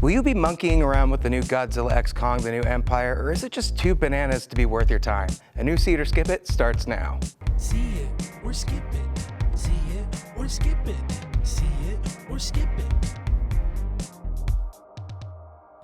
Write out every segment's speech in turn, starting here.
Will you be monkeying around with the new Godzilla X Kong, the new Empire, or is it just too bananas to be worth your time? A new See It or Skip It starts now. See it or skip it. See it or skip it. See it or skip it.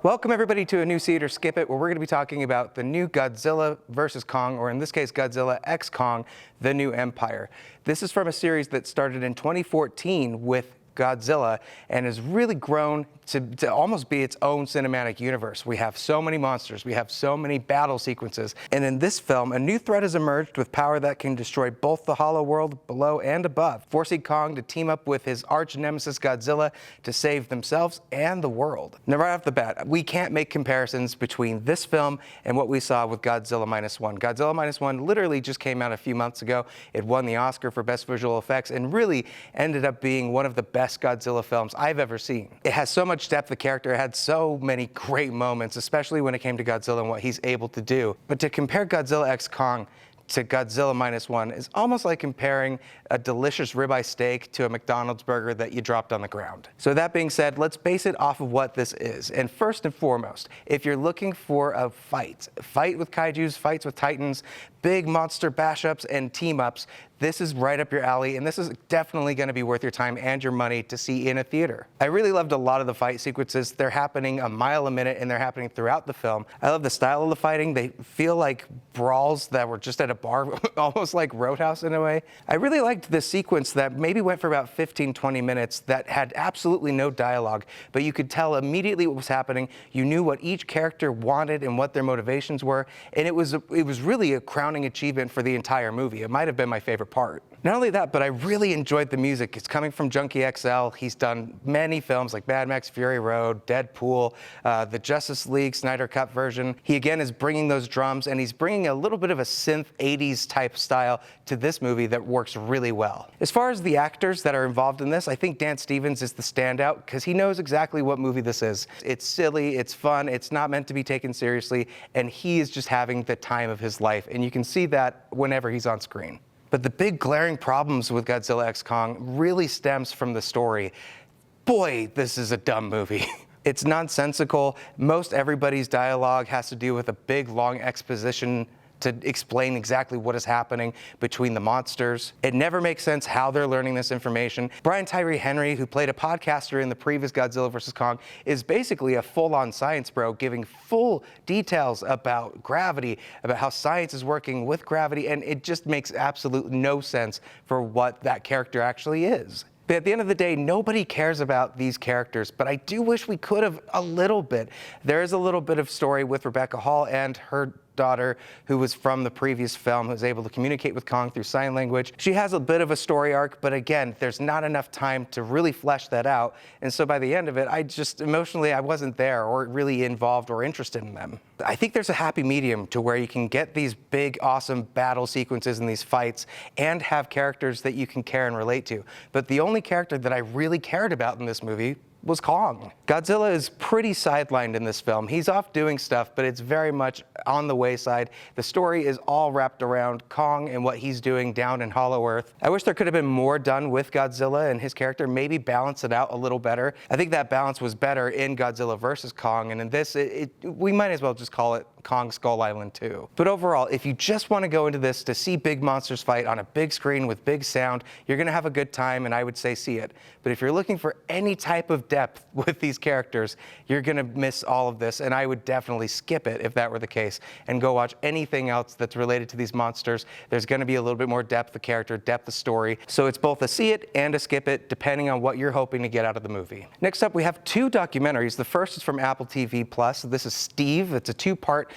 Welcome everybody to a new See It or Skip It, where we're going to be talking about the new Godzilla vs. Kong, or in this case, Godzilla X Kong, the new Empire. This is from a series that started in 2014 with Godzilla and has really grown to almost be its own cinematic universe. We have so many monsters, we have so many battle sequences, and in this film, a new threat has emerged with power that can destroy both the hollow world below and above, forcing Kong to team up with his arch nemesis Godzilla to save themselves and the world. Now, right off the bat, we can't make comparisons between this film and what we saw with Godzilla Minus One. Godzilla Minus One literally just came out a few months ago. It won the Oscar for Best Visual Effects and really ended up being one of the best Godzilla films I've ever seen. It has so much depth of character, it had so many great moments, especially when it came to Godzilla and what he's able to do. But to compare Godzilla X Kong to Godzilla Minus One is almost like comparing a delicious ribeye steak to a McDonald's burger that you dropped on the ground. So that being said, let's base it off of what this is. And first and foremost, if you're looking for a fight with kaijus, fights with titans, big monster bash-ups and team-ups, this is right up your alley, and this is definitely going to be worth your time and your money to see in a theater. I really loved a lot of the fight sequences. They're happening a mile a minute, and they're happening throughout the film. I love the style of the fighting. They feel like brawls that were just at a bar, almost like Roadhouse in a way. I really liked this sequence that maybe went for about 15-20 minutes that had absolutely no dialogue, but you could tell immediately what was happening. You knew what each character wanted and what their motivations were, and it was really a crowning achievement for the entire movie. It might have been my favorite part. Not only that, but I really enjoyed the music. It's coming from Junkie XL. He's done many films like Mad Max Fury Road, Deadpool, the Justice League Snyder Cut version. He again is bringing those drums, and he's bringing a little bit of a synth 80s type style to this movie that works really well. As far as the actors that are involved in this, I think Dan Stevens is the standout because he knows exactly what movie this is. It's silly, it's fun, it's not meant to be taken seriously, and he is just having the time of his life, and you can see that whenever he's on screen. But the big glaring problems with Godzilla X Kong really stems from the story. Boy, this is a dumb movie. It's nonsensical. Most everybody's dialogue has to do with a big, long exposition to explain exactly what is happening between the monsters. It never makes sense how they're learning this information. Brian Tyree Henry, who played a podcaster in the previous Godzilla vs. Kong, is basically a full-on science bro, giving full details about gravity, about how science is working with gravity, and it just makes absolutely no sense for what that character actually is. But at the end of the day, nobody cares about these characters, but I do wish we could have a little bit. There is a little bit of story with Rebecca Hall and her daughter, who was from the previous film, who was able to communicate with Kong through sign language. She has a bit of a story arc, but again, there's not enough time to really flesh that out. And so by the end of it, I just emotionally, I wasn't there or really involved or interested in them. I think there's a happy medium to where you can get these big, awesome battle sequences in these fights and have characters that you can care and relate to. But the only character that I really cared about in this movie was Kong. Godzilla is pretty sidelined in this film. He's off doing stuff, but it's very much on the wayside. The story is all wrapped around Kong and what he's doing down in Hollow Earth. I wish there could have been more done with Godzilla and his character, maybe balance it out a little better. I think that balance was better in Godzilla vs. Kong, and in this, we might as well just call it Kong Skull Island 2. But overall, if you just want to go into this to see big monsters fight on a big screen with big sound, you're going to have a good time, and I would say see it. But if you're looking for any type of depth with these characters, you're going to miss all of this, and I would definitely skip it if that were the case and go watch anything else that's related to these monsters. There's going to be a little bit more depth of character, depth of story, so it's both a see it and a skip it, depending on what you're hoping to get out of the movie. Next up, we have two documentaries. The first is from Apple TV+. This is Steve. It's a two-part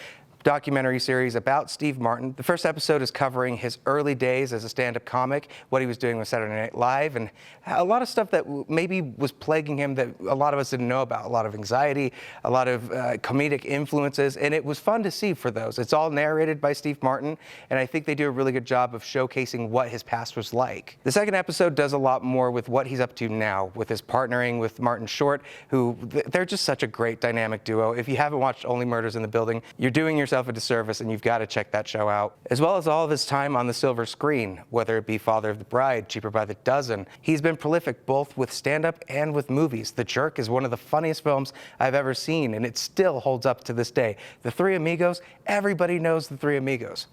documentary series about Steve Martin. The first episode is covering his early days as a stand-up comic, what he was doing with Saturday Night Live, and a lot of stuff that maybe was plaguing him that a lot of us didn't know about. A lot of anxiety, a lot of comedic influences, and it was fun to see for those. It's all narrated by Steve Martin, and I think they do a really good job of showcasing what his past was like. The second episode does a lot more with what he's up to now, with his partnering with Martin Short, who they're just such a great dynamic duo. If you haven't watched Only Murders in the Building, you're doing yourself yourself a disservice and you've got to check that show out. As well as all of his time on the silver screen, whether it be Father of the Bride, Cheaper by the Dozen. He's been prolific both with stand-up and with movies. The Jerk is one of the funniest films I've ever seen, and it still holds up to this day. The Three Amigos, everybody knows The Three Amigos.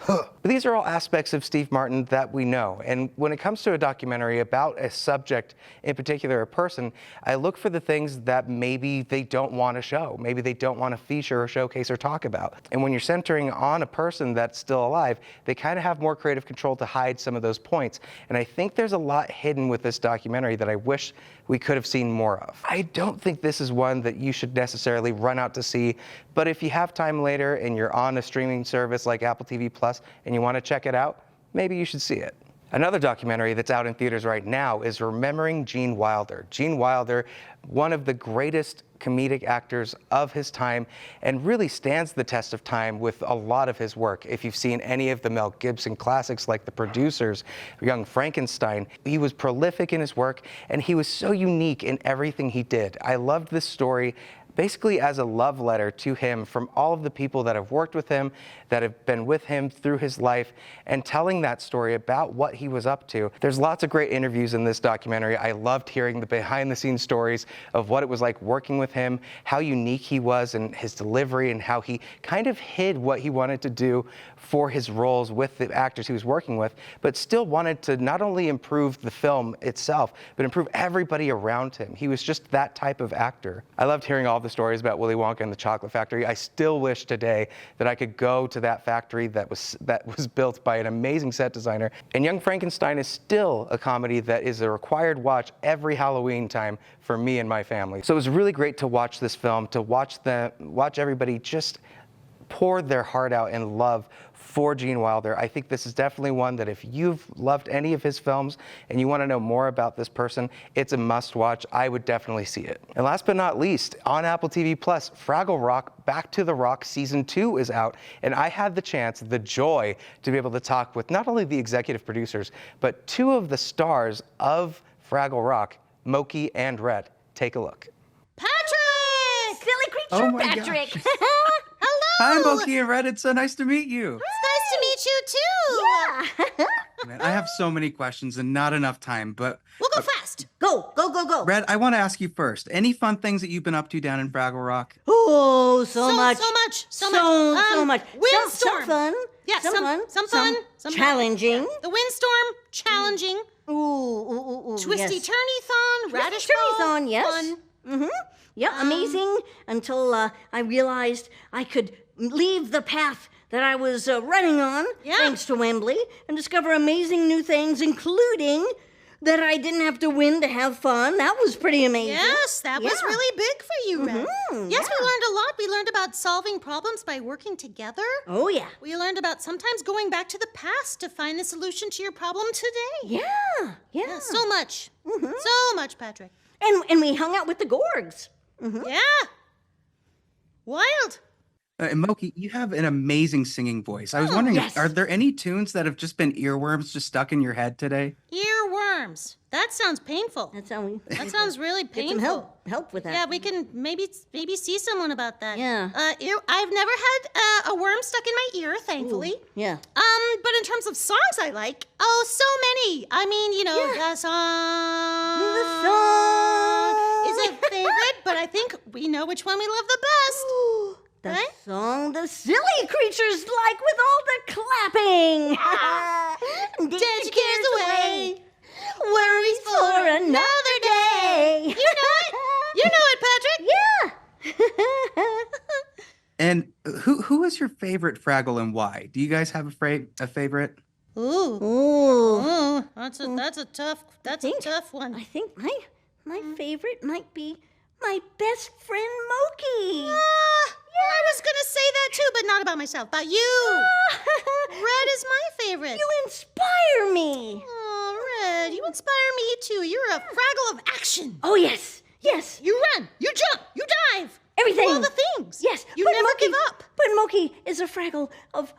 But these are all aspects of Steve Martin that we know. And when it comes to a documentary about a subject, in particular a person, I look for the things that maybe they don't want to show. Maybe they don't want to feature or showcase or talk about. And when you're centering on a person that's still alive, they kind of have more creative control to hide some of those points. And I think there's a lot hidden with this documentary that I wish we could have seen more of. I don't think this is one that you should necessarily run out to see, but if you have time later and you're on a streaming service like Apple TV Plus and you want to check it out, maybe you should see it. Another documentary that's out in theaters right now is Remembering Gene Wilder. Gene Wilder, one of the greatest comedic actors of his time, and really stands the test of time with a lot of his work. If you've seen any of the Mel Gibson classics like The Producers, Young Frankenstein, he was prolific in his work, and he was so unique in everything he did. I loved this story basically as a love letter to him from all of the people that have worked with him, that have been with him through his life, and telling that story about what he was up to. There's lots of great interviews in this documentary. I loved hearing the behind-the-scenes stories of what it was like working with him, how unique he was and his delivery, and how he kind of hid what he wanted to do for his roles with the actors he was working with, but still wanted to not only improve the film itself, but improve everybody around him. He was just that type of actor. I loved hearing all the stories about Willy Wonka and the Chocolate Factory. I still wish today that I could go to that factory that was built by an amazing set designer. And Young Frankenstein is still a comedy that is a required watch every Halloween time for me and my family. So it was really great to watch this film, to watch everybody just pour their heart out in love for Gene Wilder. I think this is definitely one that if you've loved any of his films and you want to know more about this person, it's a must watch. I would definitely see it. And last but not least, on Apple TV Plus, Fraggle Rock Back to the Rock Season 2 is out, and I had the chance, the joy, to be able to talk with not only the executive producers, but two of the stars of Fraggle Rock, Moki and Red. Take a look. Patrick! Silly creature, Oh my Patrick! gosh. Hello! Hi, Moki and Red. It's so nice to meet you. It's nice to meet you, too! Yeah! Man, I have so many questions and not enough time, but We'll go fast! Go, go, go, go! Red, I want to ask you first. Any fun things that you've been up to down in Fraggle Rock? Oh, so much! So much. Some fun. Yeah, some fun. Some challenging. The windstorm, challenging. Ooh, Twisty yes. turny-thon, radish Twisty ball, turny-thon, yes. fun. Mm-hmm. Yeah, amazing until I realized I could leave the path that I was running on, Yeah. thanks to Wembley, and discover amazing new things, including that I didn't have to win to have fun. That was pretty amazing. Yes, that was Yeah. really big for you, Red. Mhm, Yes, yeah. we learned a lot. We learned about solving problems by working together. Oh, yeah. We learned about sometimes going back to the past to find the solution to your problem today. Yeah. Yeah, so much. Mm-hmm. So much, Patrick. And we hung out with the Gorgs. Yeah. Wild. And Moki, you have an amazing singing voice. I was wondering, yes. are there any tunes that have just been earworms just stuck in your head today? Earworms. That sounds painful. That's how we That sounds really get painful. some help with that. Yeah, we can maybe see someone about that. Yeah. I've never had a worm stuck in my ear, thankfully. Yeah. But in terms of songs I like, oh, so many. I mean, you know, Yeah. the song The song is a favorite, but I think we know which one we love the best. The Right? song the silly creatures like with all the clapping. Ditch your cares away. Worries for another day. You know it. You know it, Patrick. Yeah. And who is your favorite Fraggle and why? Do you guys have a favorite? Ooh. Ooh. That's a tough one. I think my favorite might be my best friend Moki. I was gonna say that too, but not about myself. About you. Red is my favorite. You inspire me. Oh, Red, you inspire me too. You're a Fraggle of action. Oh, yes. Yes. You run, you jump, you dive. Everything. All the things. Yes. You but never Moki, give up. But Moki is a Fraggle of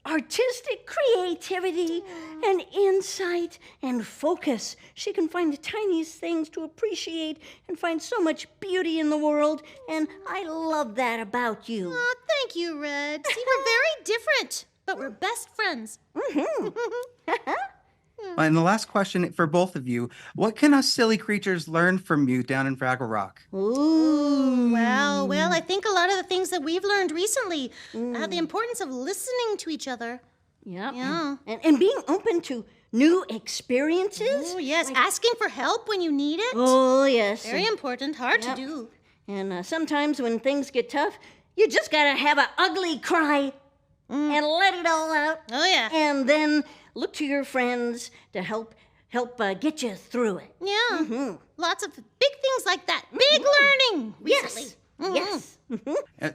artistic creativity and insight and focus. She can find the tiniest things to appreciate and find so much beauty in the world, and I love that about you. Oh, Thank you, Red. See, we're very different, but we're best friends. And the last question for both of you, what can us silly creatures learn from you down in Fraggle Rock? Ooh. Well, I think a lot of the things that we've learned recently, the importance of listening to each other. Yep. Yeah. And being open to new experiences. Oh, yes, asking for help when you need it. Oh, yes. Very important, hard Yep. to do. And sometimes when things get tough, you just gotta have an ugly cry and let it all out. Oh, yeah. And then look to your friends to help get you through it. Yeah. Lots of big things like that. Big learning recently. Yes.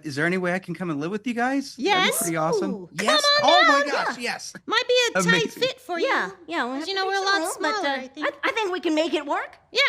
Is there any way I can come and live with you guys? That'd Yes. be pretty awesome. Ooh, Yes. come on Oh my down. gosh, yes. Might be a tight Amazing. fit for you. Yeah. We'll have 'Cause, to you know, make we're a some lot room, smaller, but, I think. I think we can make it work. Yeah.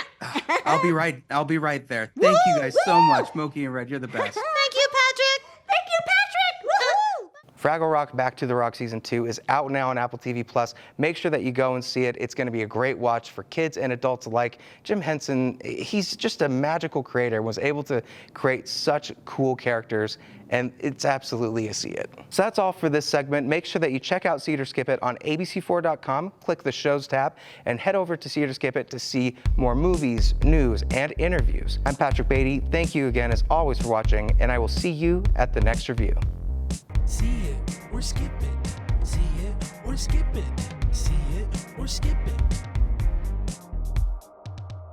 I'll be right there. Thank you guys so much, Moki and Red. You're the best. Thank you, Patrick. Thank you, Patrick. Woohoo! Fraggle Rock Back to the Rock Season 2 is out now on Apple TV+. Make sure that you go and see it. It's going to be a great watch for kids and adults alike. Jim Henson, he's just a magical creator, was able to create such cool characters, and it's absolutely a see it. So that's all for this segment. Make sure that you check out See It or Skip It on abc4.com, click the Shows tab, and head over to See It or Skip It to see more movies, news, and interviews. I'm Patrick Beatty. Thank you again, as always, for watching, and I will see you at the next review. See it or skip it. See it or skip it. See it or skip it.